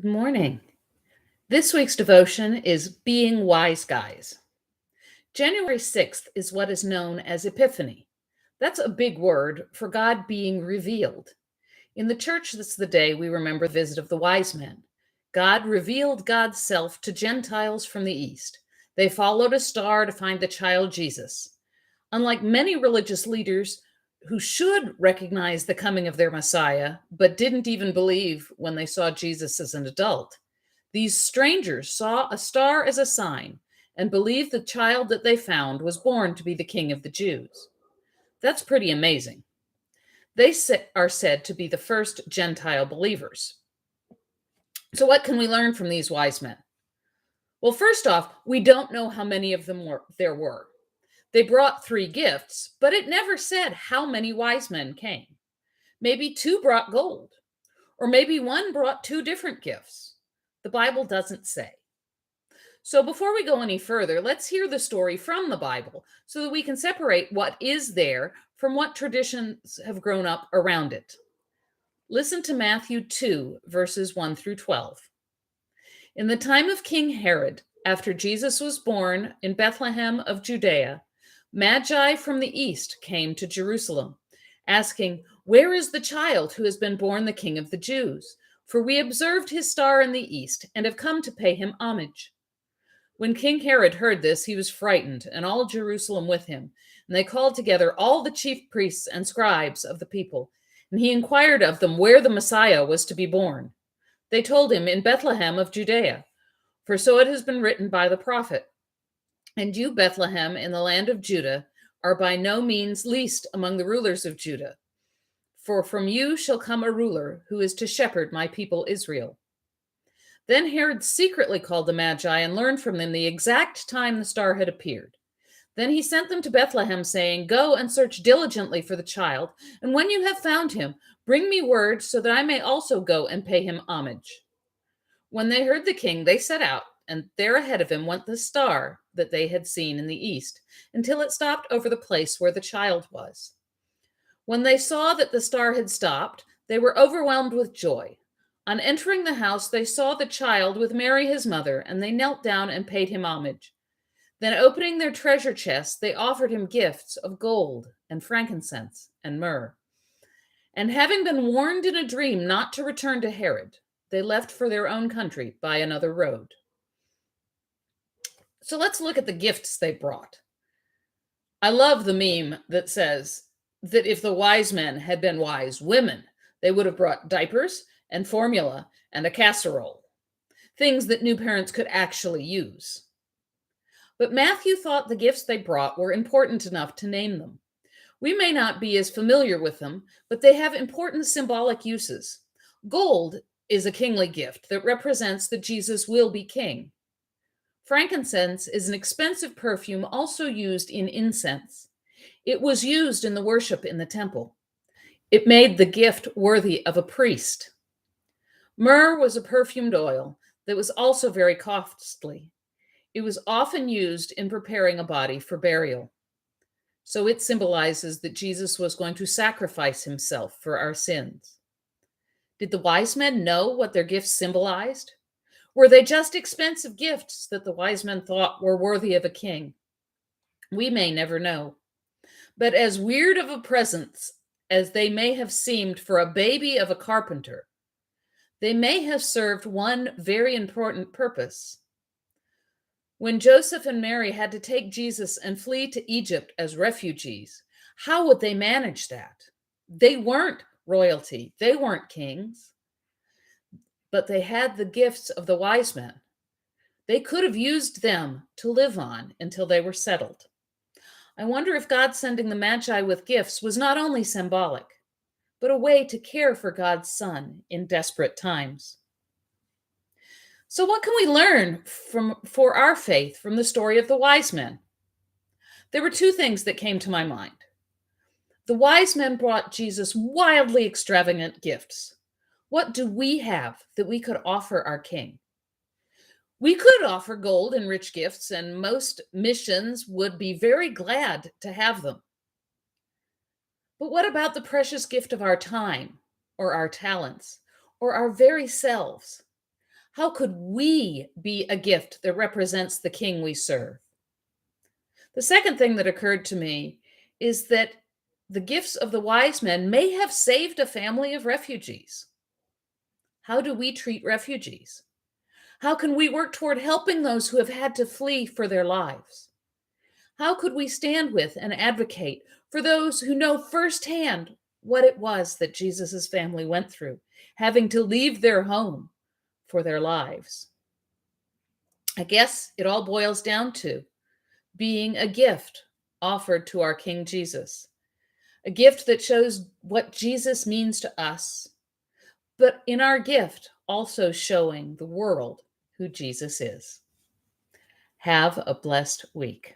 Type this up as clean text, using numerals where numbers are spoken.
Good morning. This week's devotion is Being Wise Guys. January 6th is what is known as Epiphany. That's a big word for God being revealed. In the church, that's the day we remember the visit of the wise men. God revealed God's self to Gentiles from the east. They followed a star to find the child Jesus. Unlike many religious leaders who should recognize the coming of their Messiah, but didn't even believe when they saw Jesus as an adult, these strangers saw a star as a sign and believed the child that they found was born to be the king of the Jews. That's pretty amazing. They are said to be the first Gentile believers. So, what can we learn from these wise men? Well, first off, we don't know how many of them there were. They brought 3 gifts, but it never said how many wise men came. Maybe 2 brought gold, or maybe 1 brought 2 different gifts. The Bible doesn't say. So before we go any further, let's hear the story from the Bible so that we can separate what is there from what traditions have grown up around it. Listen to Matthew 2, verses 1 through 12. In the time of King Herod, after Jesus was born in Bethlehem of Judea, Magi from the east came to Jerusalem, asking, "Where is the child who has been born the King of the Jews? For we observed his star in the east and have come to pay him homage." When King Herod heard this, he was frightened, and all Jerusalem with him. And they called together all the chief priests and scribes of the people, and he inquired of them where the Messiah was to be born. They told him, "In Bethlehem of Judea, for so it has been written by the prophet. And you, Bethlehem, in the land of Judah, are by no means least among the rulers of Judah. For from you shall come a ruler who is to shepherd my people Israel." Then Herod secretly called the Magi and learned from them the exact time the star had appeared. Then he sent them to Bethlehem, saying, "Go and search diligently for the child, and when you have found him, bring me word so that I may also go and pay him homage." When they heard the king, they set out, and there ahead of him went the star that they had seen in the east, until it stopped over the place where the child was. When they saw that the star had stopped, they were overwhelmed with joy. On entering the house, they saw the child with Mary his mother, and they knelt down and paid him homage. Then, opening their treasure chests, they offered him gifts of gold and frankincense and myrrh. And having been warned in a dream not to return to Herod, they left for their own country by another road. So let's look at the gifts they brought. I love the meme that says that if the wise men had been wise women, they would have brought diapers and formula and a casserole, things that new parents could actually use. But Matthew thought the gifts they brought were important enough to name them. We may not be as familiar with them, but they have important symbolic uses. Gold is a kingly gift that represents that Jesus will be king. Frankincense is an expensive perfume also used in incense. It was used in the worship in the temple. It made the gift worthy of a priest. Myrrh was a perfumed oil that was also very costly. It was often used in preparing a body for burial. So it symbolizes that Jesus was going to sacrifice himself for our sins. Did the wise men know what their gifts symbolized? Were they just expensive gifts that the wise men thought were worthy of a king? We may never know. But as weird of a presents as they may have seemed for a baby of a carpenter, they may have served one very important purpose. When Joseph and Mary had to take Jesus and flee to Egypt as refugees, how would they manage that? They weren't royalty, they weren't kings, but they had the gifts of the wise men. They could have used them to live on until they were settled. I wonder if God sending the Magi with gifts was not only symbolic, but a way to care for God's Son in desperate times. So what can we learn for our faith from the story of the wise men? There were 2 things that came to my mind. The wise men brought Jesus wildly extravagant gifts. What do we have that we could offer our king? We could offer gold and rich gifts, and most missions would be very glad to have them. But what about the precious gift of our time, or our talents, or our very selves? How could we be a gift that represents the King we serve? The second thing that occurred to me is that the gifts of the wise men may have saved a family of refugees. How do we treat refugees? How can we work toward helping those who have had to flee for their lives? How could we stand with and advocate for those who know firsthand what it was that Jesus' family went through, having to leave their home for their lives? I guess it all boils down to being a gift offered to our King Jesus, a gift that shows what Jesus means to us, but in our gift, also showing the world who Jesus is. Have a blessed week.